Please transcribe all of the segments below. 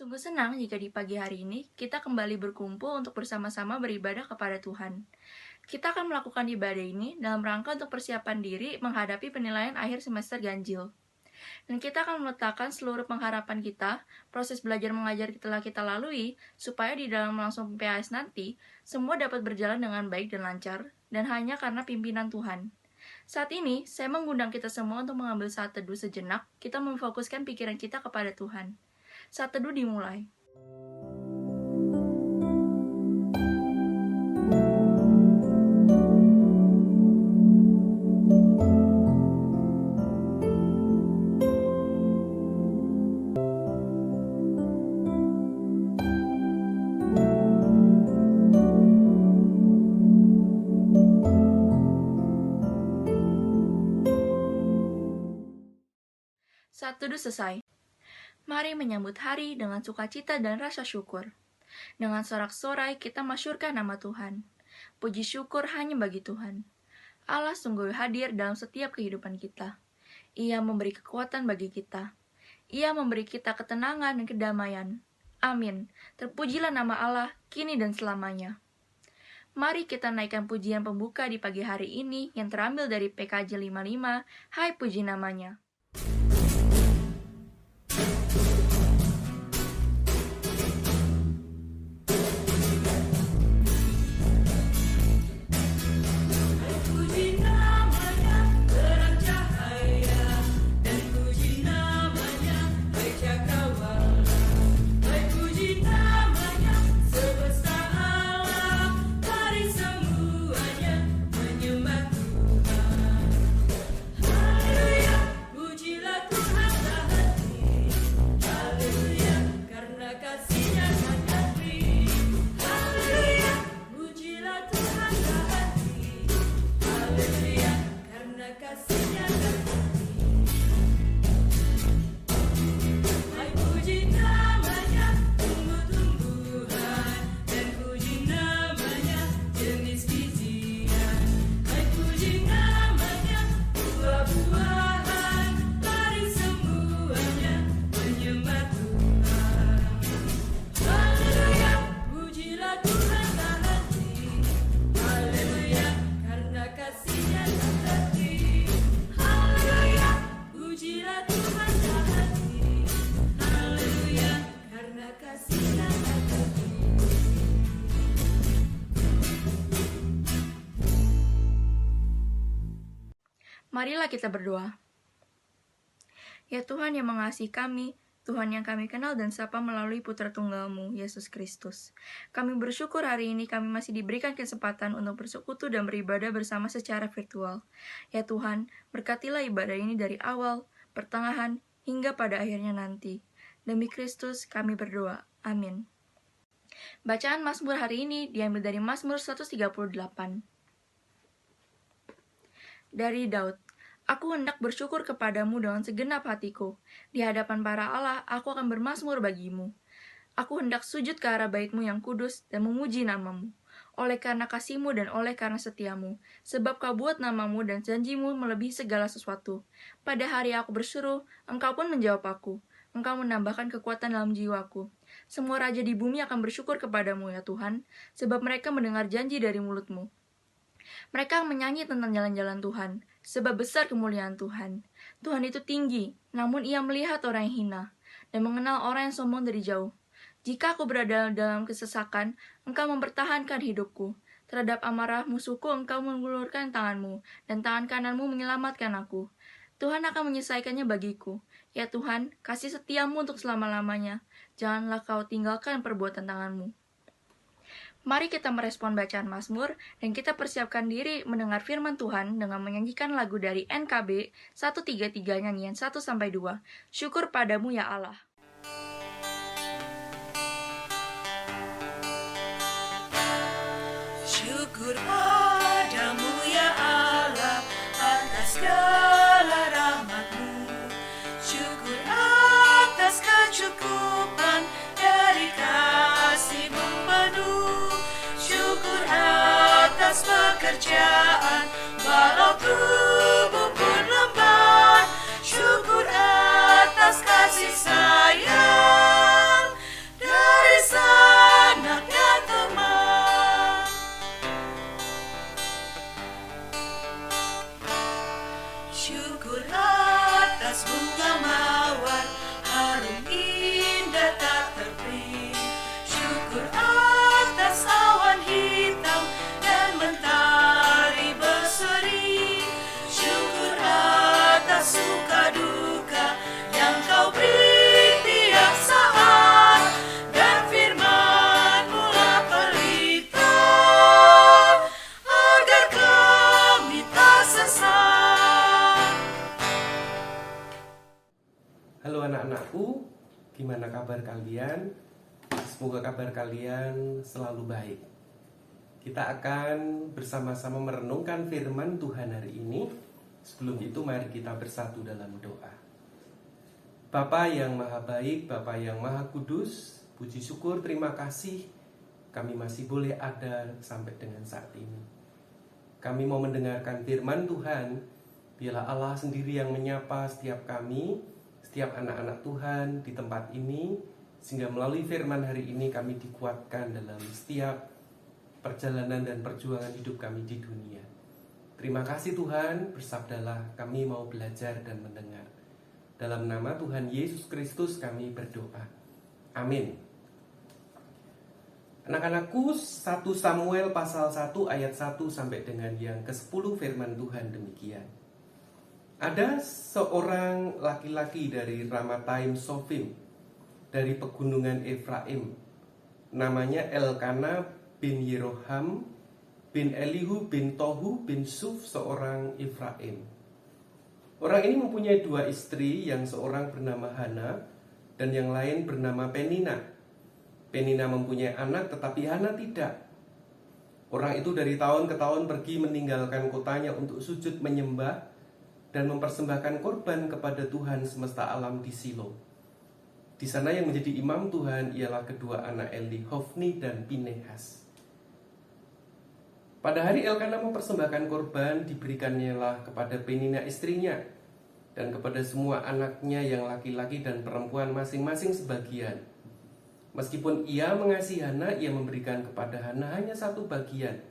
Sungguh senang jika di pagi hari ini kita kembali berkumpul untuk bersama-sama beribadah kepada Tuhan. Kita akan melakukan ibadah ini dalam rangka untuk persiapan diri menghadapi penilaian akhir semester ganjil. Dan kita akan meletakkan seluruh pengharapan kita, proses belajar mengajar telah kita lalui, supaya di dalam langsung PPAS nanti, semua dapat berjalan dengan baik dan lancar, dan hanya karena pimpinan Tuhan. Saat ini, saya mengundang kita semua untuk mengambil saat teduh sejenak, kita memfokuskan pikiran kita kepada Tuhan. Saat teduh dimulai. Saat teduh selesai. Mari menyambut hari dengan sukacita dan rasa syukur. Dengan sorak-sorai kita masyurkan nama Tuhan. Puji syukur hanya bagi Tuhan. Allah sungguh hadir dalam setiap kehidupan kita. Ia memberi kekuatan bagi kita. Ia memberi kita ketenangan dan kedamaian. Amin. Terpujilah nama Allah kini dan selamanya. Mari kita naikkan pujian pembuka di pagi hari ini yang terambil dari PKJ 55, Hai Puji Namanya. Marilah kita berdoa. Ya Tuhan yang mengasihi kami, Tuhan yang kami kenal dan sapa melalui Putra Tunggal-Mu, Yesus Kristus. Kami bersyukur hari ini kami masih diberikan kesempatan untuk bersekutu dan beribadah bersama secara virtual. Ya Tuhan, berkatilah ibadah ini dari awal, pertengahan, hingga pada akhirnya nanti. Demi Kristus kami berdoa. Amin. Bacaan Mazmur hari ini diambil dari Mazmur 138. Dari Daud. Aku hendak bersyukur kepadamu dengan segenap hatiku. Di hadapan para Allah, aku akan bermazmur bagimu. Aku hendak sujud ke arah bait-Mu yang kudus dan memuji nama-Mu. Oleh karena kasih-Mu dan oleh karena setia-Mu. Sebab Kau buat nama-Mu dan janji-Mu melebihi segala sesuatu. Pada hari aku berseru, Engkau pun menjawab aku. Engkau menambahkan kekuatan dalam jiwaku. Semua raja di bumi akan bersyukur kepadamu ya Tuhan, sebab mereka mendengar janji dari mulut-Mu. Mereka menyanyi tentang jalan-jalan Tuhan, sebab besar kemuliaan Tuhan. Tuhan itu tinggi, namun Ia melihat orang yang hina, dan mengenal orang yang sombong dari jauh. Jika aku berada dalam kesesakan, Engkau mempertahankan hidupku. Terhadap amarah musuhku, Engkau mengulurkan tangan-Mu, dan tangan kanan-Mu menyelamatkan aku. Tuhan akan menyelesaikannya bagiku. Ya Tuhan, kasih setia-Mu untuk selama-lamanya. Janganlah Kau tinggalkan perbuatan tangan-Mu. Mari kita merespon bacaan Mazmur dan kita persiapkan diri mendengar firman Tuhan dengan menyanyikan lagu dari NKB 133 nyanyian 1-2. Syukur padamu ya Allah. Syukur padamu ya Allah atas segala rahmat-Mu. Syukur atas kecukupan dari kasih-Mu penuh. Syukur atas pekerjaan walau tubuh pun lemah. Syukur atas kasih sayang Syukur atas bunga mawar, harum indah tak terperi. Syukur atas awan hitam dan mentari berseri. Syukur atas suka duka yang kau beri tiap saat, dan firman-Mu lah pelita agar kami tak sesat. Halo anak-anakku, gimana kabar kalian? Semoga kabar kalian selalu baik. Kita akan bersama-sama merenungkan firman Tuhan hari ini. Sebelum itu mari kita bersatu dalam doa. Bapa yang maha baik, Bapa yang maha kudus, puji syukur, terima kasih kami masih boleh ada sampai dengan saat ini. Kami mau mendengarkan firman Tuhan. Biarlah Allah sendiri yang menyapa setiap kami, setiap anak-anak Tuhan di tempat ini, sehingga melalui firman hari ini kami dikuatkan dalam setiap perjalanan dan perjuangan hidup kami di dunia. Terima kasih Tuhan, bersabdalah, kami mau belajar dan mendengar. Dalam nama Tuhan Yesus Kristus kami berdoa. Amin. Anak-anakku, 1 Samuel pasal 1 ayat 1 sampai dengan yang ke-10 firman Tuhan demikian. Ada seorang laki-laki dari Ramataim Sofim, dari pegunungan Efraim, namanya Elkana bin Yeroham bin Elihu bin Tohu bin Suf, seorang Efraim. Orang ini mempunyai 2 istri, yang seorang bernama Hana dan yang lain bernama Penina. Penina mempunyai anak tetapi Hana tidak. Orang itu dari tahun ke tahun pergi meninggalkan kotanya untuk sujud menyembah dan mempersembahkan korban kepada Tuhan semesta alam di Silo. Di sana yang menjadi imam Tuhan ialah kedua anak Eli, Hofni dan Pinehas. Pada hari Elkana mempersembahkan korban, diberikannya lah kepada Penina istrinya dan kepada semua anaknya yang laki-laki dan perempuan masing-masing sebagian. Meskipun ia mengasihi Hana, ia memberikan kepada Hana hanya 1 bagian,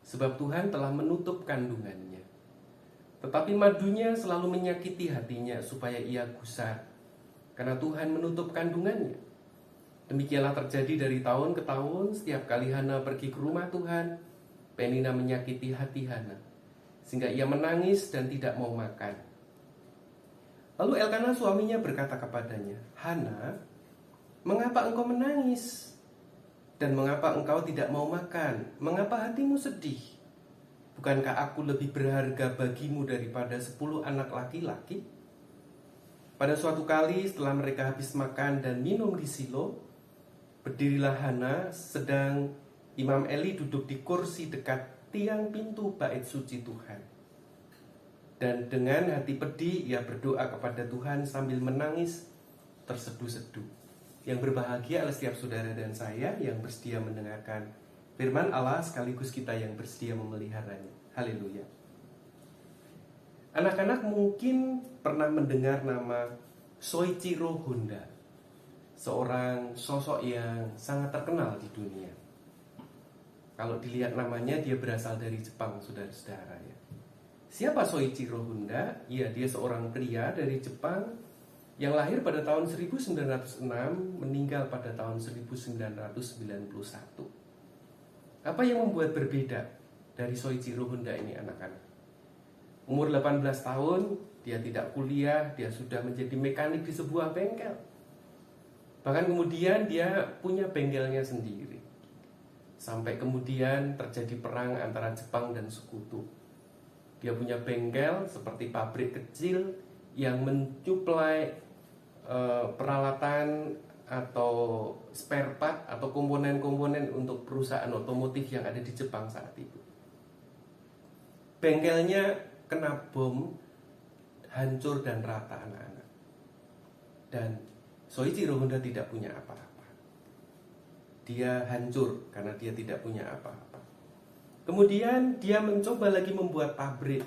sebab Tuhan telah menutup kandungannya. Tetapi madunya selalu menyakiti hatinya supaya ia gusar, karena Tuhan menutup kandungannya. Demikianlah terjadi dari tahun ke tahun. Setiap kali Hana pergi ke rumah Tuhan, Penina menyakiti hati Hana, sehingga ia menangis dan tidak mau makan. Lalu Elkana suaminya berkata kepadanya, Hana, mengapa engkau menangis? Dan mengapa engkau tidak mau makan? Mengapa hatimu sedih? Bukankah aku lebih berharga bagimu daripada 10 anak laki-laki? Pada suatu kali setelah mereka habis makan dan minum di Silo, berdirilah Hana, sedang Imam Eli duduk di kursi dekat tiang pintu bait suci Tuhan. Dan dengan hati pedih ia berdoa kepada Tuhan sambil menangis terseduh-seduh. Yang berbahagia adalah setiap saudara dan saya yang bersedia mendengarkan firman Allah, sekaligus kita yang bersedia memeliharanya. Haleluya. Anak-anak mungkin pernah mendengar nama Soichiro Honda, seorang sosok yang sangat terkenal di dunia. Kalau dilihat namanya, dia berasal dari Jepang, saudara-saudara ya. Siapa Soichiro Honda? Ya, dia seorang pria dari Jepang yang lahir pada tahun 1906, meninggal pada tahun 1991. Apa yang membuat berbeda dari Soichiro Honda ini, anak-anak? Umur 18 tahun, dia tidak kuliah, dia sudah menjadi mekanik di sebuah bengkel. Bahkan kemudian dia punya bengkelnya sendiri. Sampai kemudian terjadi perang antara Jepang dan Sekutu. Dia punya bengkel seperti pabrik kecil yang mensuplai peralatan atau spare part atau komponen-komponen untuk perusahaan otomotif yang ada di Jepang saat itu. Bengkelnya kena bom, hancur dan rata, anak-anak. Dan Soichiro Honda tidak punya apa-apa. Dia hancur karena dia tidak punya apa-apa. Kemudian dia mencoba lagi membuat pabrik.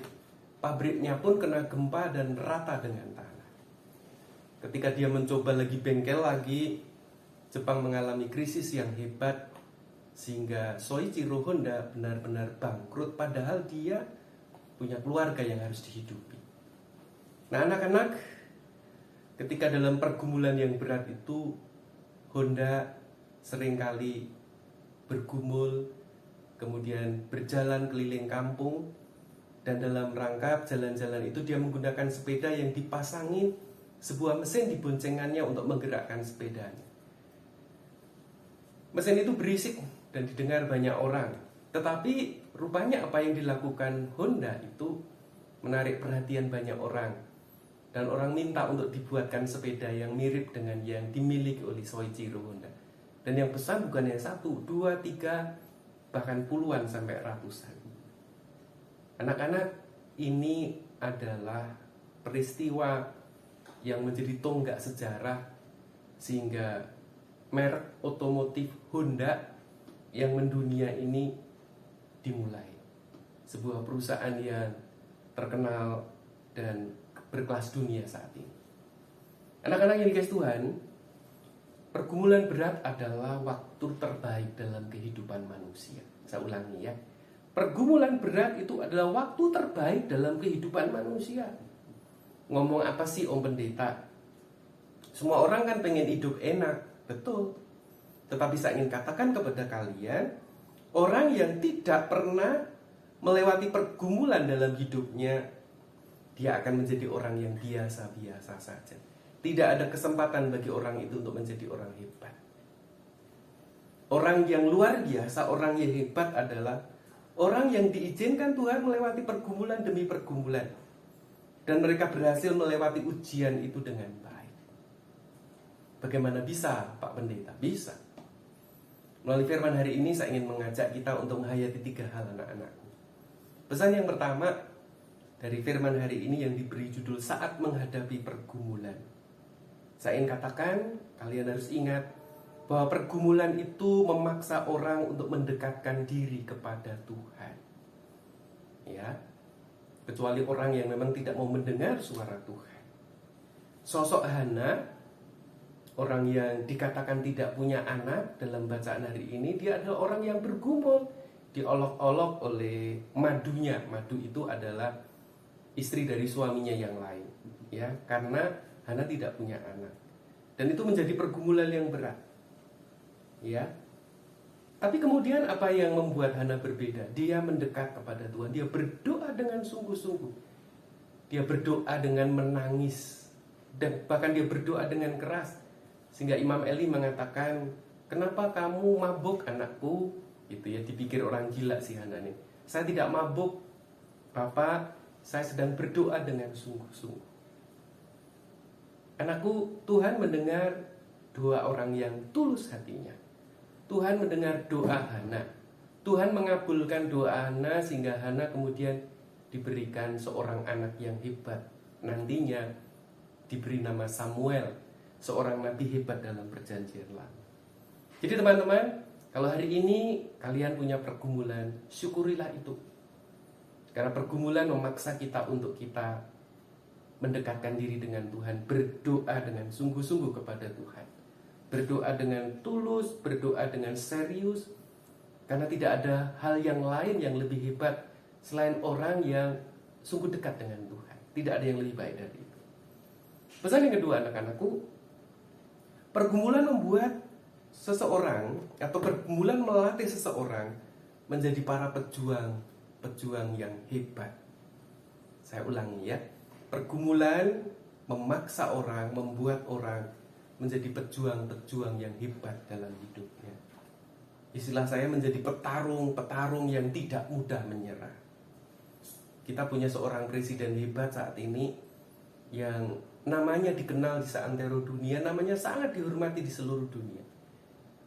Pabriknya pun kena gempa dan rata dengan tanah. Ketika dia mencoba lagi bengkel lagi, Jepang mengalami krisis yang hebat, sehingga Soichiro Honda benar-benar bangkrut, padahal dia punya keluarga yang harus dihidupi. Nah, anak-anak, ketika dalam pergumulan yang berat itu, Honda seringkali bergumul, kemudian berjalan keliling kampung, dan dalam rangka jalan-jalan itu dia menggunakan sepeda yang dipasangi sebuah mesin di boncengannya untuk menggerakkan sepedanya. Mesin itu berisik dan didengar banyak orang. Tetapi rupanya apa yang dilakukan Honda itu menarik perhatian banyak orang. Dan orang minta untuk dibuatkan sepeda yang mirip dengan yang dimiliki oleh Soichiro Honda. Dan yang pesan bukan yang 1, 2, 3, bahkan puluhan sampai ratusan. Anak-anak, ini adalah peristiwa yang menjadi tonggak sejarah sehingga merek otomotif Honda yang mendunia ini dimulai. Sebuah perusahaan yang terkenal dan berkelas dunia saat ini. Anak-anak yang dikasih Tuhan, pergumulan berat adalah waktu terbaik dalam kehidupan manusia. Saya ulangi ya. Pergumulan berat itu adalah waktu terbaik dalam kehidupan manusia. Ngomong apa sih Om Pendeta? Semua orang kan pengen hidup enak, betul. Tetapi saya ingin katakan kepada kalian, orang yang tidak pernah melewati pergumulan dalam hidupnya, dia akan menjadi orang yang biasa-biasa saja. Tidak ada kesempatan bagi orang itu untuk menjadi orang hebat. Orang yang luar biasa, orang yang hebat adalah orang yang diizinkan Tuhan melewati pergumulan demi pergumulan. Dan mereka berhasil melewati ujian itu dengan baik. Bagaimana bisa, Pak Pendeta? Bisa. Melalui firman hari ini saya ingin mengajak kita untuk menghayati 3 hal anak-anakku. Pesan yang pertama dari firman hari ini yang diberi judul saat menghadapi pergumulan. Saya ingin katakan, kalian harus ingat bahwa pergumulan itu memaksa orang untuk mendekatkan diri kepada Tuhan. Ya, kecuali orang yang memang tidak mau mendengar suara Tuhan. Sosok Hana, orang yang dikatakan tidak punya anak dalam bacaan hari ini, dia adalah orang yang bergumul, diolok-olok oleh madunya. Madu itu adalah istri dari suaminya yang lain, ya, karena Hana tidak punya anak. Dan itu menjadi pergumulan yang berat. Ya. Tapi kemudian apa yang membuat Hana berbeda? Dia mendekat kepada Tuhan. Dia berdoa dengan sungguh-sungguh. Dia berdoa dengan menangis. Dan bahkan dia berdoa dengan keras. Sehingga Imam Eli mengatakan, "Kenapa kamu mabuk anakku?" Gitu ya, dipikir orang gila si Hana ini. "Saya tidak mabuk, Bapak. Saya sedang berdoa dengan sungguh-sungguh." Anakku, Tuhan mendengar doa orang yang tulus hatinya. Tuhan mendengar doa Hana. Tuhan mengabulkan doa Hana sehingga Hana kemudian diberikan seorang anak yang hebat. Nantinya diberi nama Samuel, seorang nabi hebat dalam perjanjian lama. Jadi teman-teman, kalau hari ini kalian punya pergumulan, syukurilah itu. Karena pergumulan memaksa kita untuk kita mendekatkan diri dengan Tuhan, berdoa dengan sungguh-sungguh kepada Tuhan. Berdoa dengan tulus, berdoa dengan serius. Karena tidak ada hal yang lain yang lebih hebat selain orang yang sungguh dekat dengan Tuhan. Tidak ada yang lebih baik dari itu. Pesan yang kedua anak-anakku, pergumulan membuat seseorang atau pergumulan melatih seseorang menjadi para pejuang yang hebat. Saya ulangi ya. Pergumulan memaksa orang, membuat orang menjadi pejuang-pejuang yang hebat dalam hidupnya. Istilah saya menjadi petarung yang tidak mudah menyerah. Kita punya seorang presiden hebat saat ini yang namanya dikenal di seantero dunia, namanya sangat dihormati di seluruh dunia.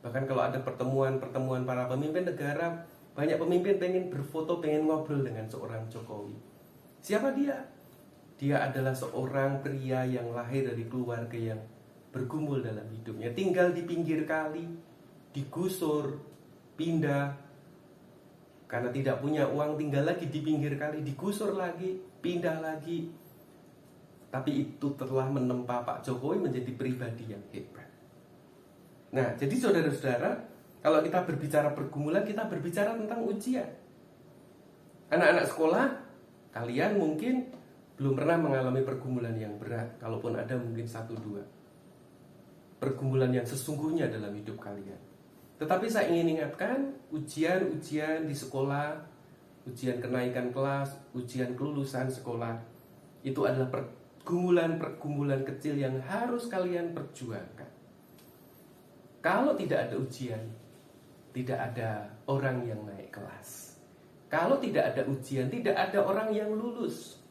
Bahkan kalau ada pertemuan para pemimpin negara, banyak pemimpin pengen berfoto, pengen ngobrol dengan seorang Jokowi. Siapa dia? Dia adalah seorang pria yang lahir dari keluarga yang bergumul dalam hidupnya. Tinggal di pinggir kali, digusur, pindah. Karena tidak punya uang, tinggal lagi di pinggir kali, digusur lagi, pindah lagi. Tapi itu telah menempa Pak Jokowi menjadi pribadi yang hebat. Nah, jadi saudara-saudara, kalau kita berbicara pergumulan, kita berbicara tentang ujian. Anak-anak sekolah, kalian mungkin belum pernah mengalami pergumulan yang berat, kalaupun ada mungkin 1-2 pergumulan yang sesungguhnya dalam hidup kalian. Tetapi saya ingin ingatkan, ujian-ujian di sekolah, ujian kenaikan kelas, ujian kelulusan sekolah, itu adalah pergumulan-pergumulan kecil yang harus kalian perjuangkan. Kalau tidak ada ujian, tidak ada orang yang naik kelas. Kalau tidak ada ujian, tidak ada orang yang lulus.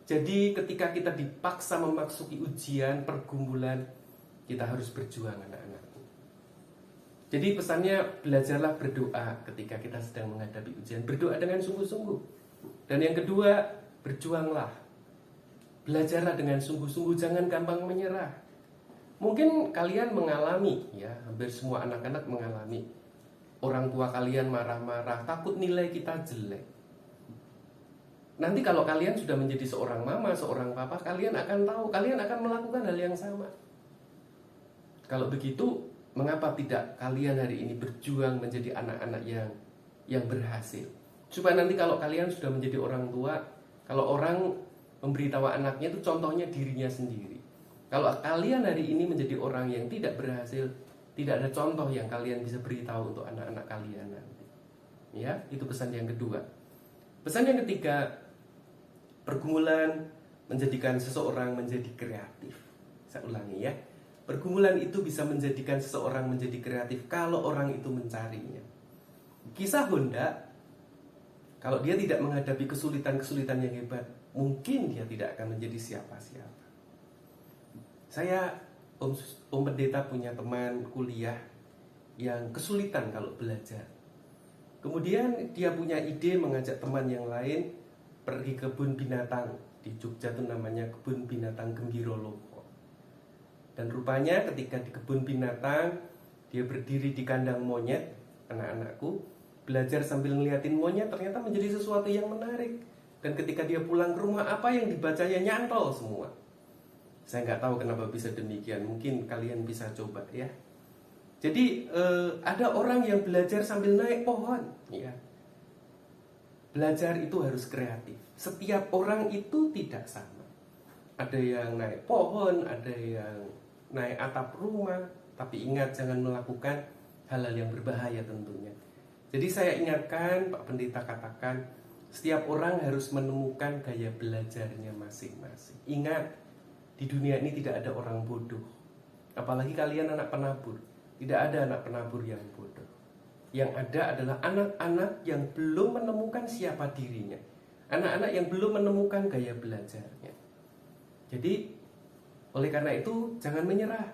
Jadi ketika kita dipaksa memasuki ujian, pergumulan, kita harus berjuang, anak-anakku. Jadi pesannya, belajarlah berdoa ketika kita sedang menghadapi ujian. Berdoa dengan sungguh-sungguh. Dan yang kedua, berjuanglah. Belajarlah dengan sungguh-sungguh, jangan gampang menyerah. Mungkin kalian mengalami, ya, hampir semua anak-anak mengalami. Orang tua kalian marah-marah, takut nilai kita jelek. Nanti kalau kalian sudah menjadi seorang mama, seorang papa, kalian akan tahu, kalian akan melakukan hal yang sama. Kalau begitu, mengapa tidak kalian hari ini berjuang menjadi anak-anak yang berhasil? Supaya nanti kalau kalian sudah menjadi orang tua, kalau orang memberitahu anaknya itu contohnya dirinya sendiri. Kalau kalian hari ini menjadi orang yang tidak berhasil, tidak ada contoh yang kalian bisa beritahu untuk anak-anak kalian nanti. Ya, itu pesan yang kedua. Pesan yang ketiga, pergumulan menjadikan seseorang menjadi kreatif. Saya ulangi ya. Pergumulan itu bisa menjadikan seseorang menjadi kreatif kalau orang itu mencarinya. Kisah Honda, kalau dia tidak menghadapi kesulitan-kesulitan yang hebat, mungkin dia tidak akan menjadi siapa-siapa. Saya, Om Pendeta punya teman kuliah yang kesulitan kalau belajar. Kemudian dia punya ide mengajak teman yang lain pergi ke kebun binatang. Di Jogja itu namanya kebun binatang Gembirologo. Dan rupanya ketika di kebun binatang, dia berdiri di kandang monyet, anak-anakku, belajar sambil ngeliatin monyet, ternyata menjadi sesuatu yang menarik. Dan ketika dia pulang ke rumah, apa yang dibacanya nyantol semua. Saya nggak tahu kenapa bisa demikian, mungkin kalian bisa coba ya. Jadi ada orang yang belajar sambil naik pohon, ya. Belajar itu harus kreatif. Setiap orang itu tidak sama. Ada yang naik pohon, ada yang naik atap rumah. Tapi ingat, jangan melakukan hal-hal yang berbahaya tentunya. Jadi saya ingatkan, Pak Pendeta katakan, setiap orang harus menemukan gaya belajarnya masing-masing. Ingat, di dunia ini tidak ada orang bodoh. Apalagi kalian anak penabur. Tidak ada anak penabur yang bodoh. Yang ada adalah anak-anak yang belum menemukan siapa dirinya. Anak-anak yang belum menemukan gaya belajarnya. Jadi, oleh karena itu, jangan menyerah.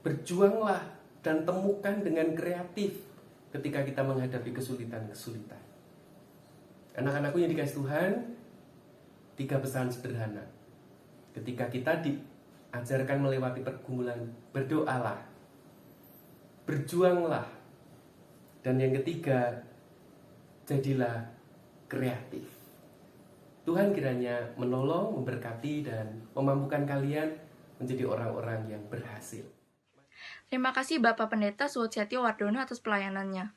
Berjuanglah dan temukan dengan kreatif ketika kita menghadapi kesulitan-kesulitan. Anak-anakku yang dikasih Tuhan, 3 pesan sederhana. Ketika kita diajarkan melewati pergumulan, berdoalah, berjuanglah. Dan yang ketiga, jadilah kreatif. Tuhan kiranya menolong, memberkati, dan memampukan kalian menjadi orang-orang yang berhasil. Terima kasih Bapak Pendeta Suwotsatyo Wardono atas pelayanannya.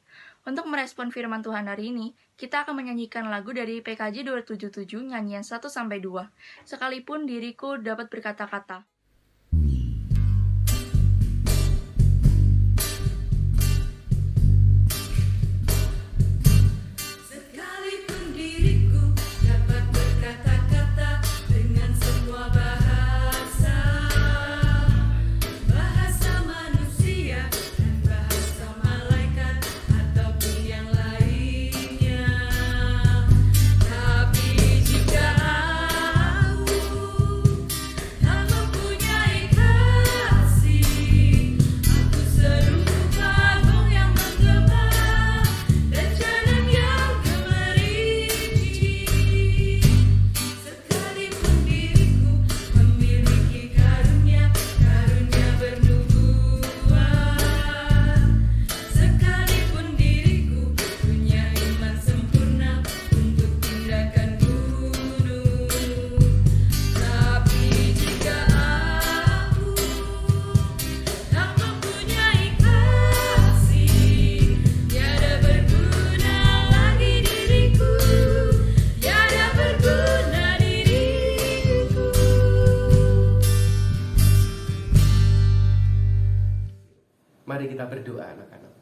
Untuk merespon firman Tuhan hari ini, kita akan menyanyikan lagu dari PKJ 277 nyanyian 1-2. Sekalipun diriku dapat berkata-kata. Sekalipun diriku dapat berkata-kata dengan semua bahasa, bahasa manusia dan bahasa malaikat ataupun yang lainnya. Tapi jika aku tak mampu Kita berdoa anak-anak.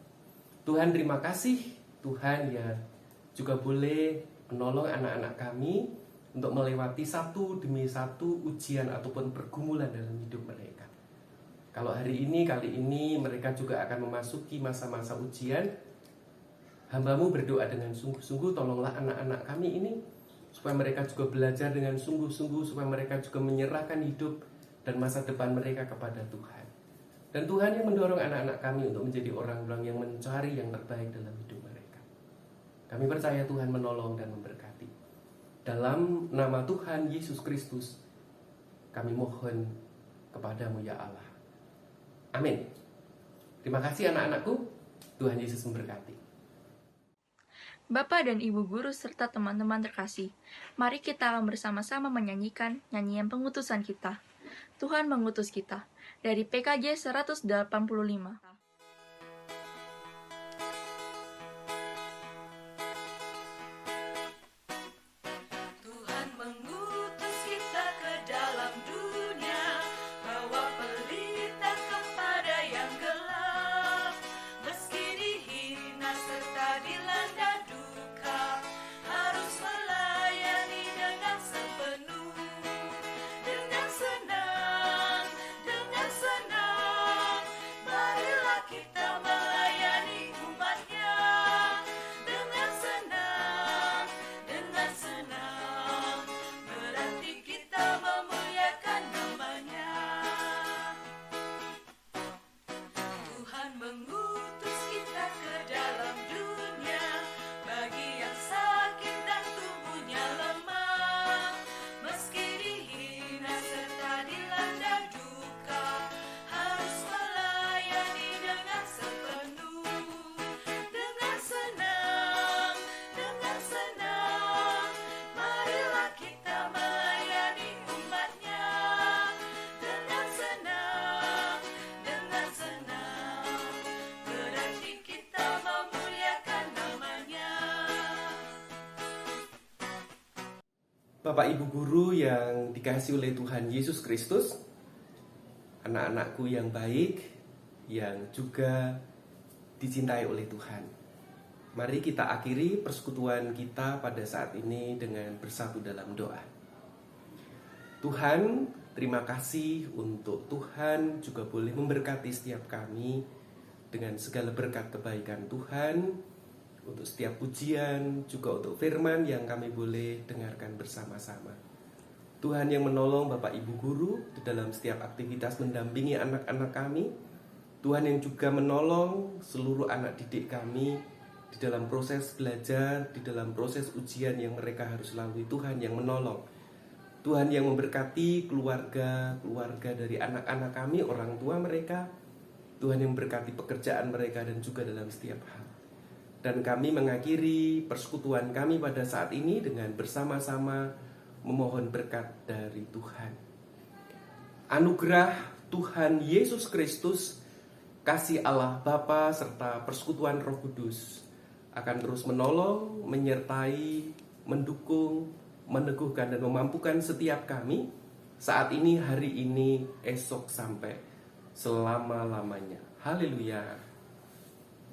Tuhan, terima kasih Tuhan ya juga boleh menolong anak-anak kami untuk melewati satu demi satu ujian ataupun pergumulan dalam hidup mereka. Kalau kali ini mereka juga akan memasuki masa-masa ujian. Hamba-Mu berdoa dengan sungguh-sungguh, tolonglah anak-anak kami ini supaya mereka juga belajar dengan sungguh-sungguh, supaya mereka juga menyerahkan hidup dan masa depan mereka kepada Tuhan. Dan Tuhan yang mendorong anak-anak kami untuk menjadi orang-orang yang mencari yang terbaik dalam hidup mereka. Kami percaya Tuhan menolong dan memberkati. Dalam nama Tuhan Yesus Kristus, kami mohon kepadamu ya Allah. Amin. Terima kasih anak-anakku. Tuhan Yesus memberkati. Bapak dan Ibu guru serta teman-teman terkasih, mari kita akan bersama-sama menyanyikan nyanyian pengutusan kita. Tuhan mengutus kita, dari PKJ 185. Tuhan mengutus kita ke dalam dunia, bawa pelita kepada yang gelap. Meski dihina serta dilanda duka, harus melayani dengan sepenuh. Dengan senang, marilah kita melayani umatnya. Dengan senang, berarti kita memuliakan namanya. Tuhan mengutus kita ke dalam dunia, bagi yang sakit dan tubuhnya lemah. Meski dihina serta dilanda duka, harus melayani dengan sepenuh. Dengan senang, marilah kita melayani umatnya. Dengan senang, berarti kita memuliakan namanya. Bapak Ibu guru yang dikasihi oleh Tuhan Yesus Kristus, anak-anakku yang baik, yang juga dicintai oleh Tuhan. Mari kita akhiri persekutuan kita pada saat ini dengan bersatu dalam doa. Tuhan, terima kasih untuk Tuhan juga boleh memberkati setiap kami dengan segala berkat kebaikan Tuhan, untuk setiap pujian, juga untuk firman yang kami boleh dengarkan bersama-sama. Tuhan yang menolong Bapak Ibu guru di dalam setiap aktivitas mendampingi anak-anak kami. Tuhan yang juga menolong seluruh anak didik kami di dalam proses belajar, di dalam proses ujian yang mereka harus lalui. Tuhan yang menolong. Tuhan yang memberkati keluarga dari anak-anak kami, orang tua mereka. Tuhan yang memberkati pekerjaan mereka dan juga dalam setiap hal. Dan kami mengakhiri persekutuan kami pada saat ini dengan bersama-sama memohon berkat dari Tuhan. Anugerah Tuhan Yesus Kristus, kasih Allah Bapa serta persekutuan Roh Kudus akan terus menolong, menyertai, mendukung, meneguhkan dan memampukan setiap kami saat ini, hari ini, esok sampai selama-lamanya. Haleluya.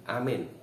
Amin.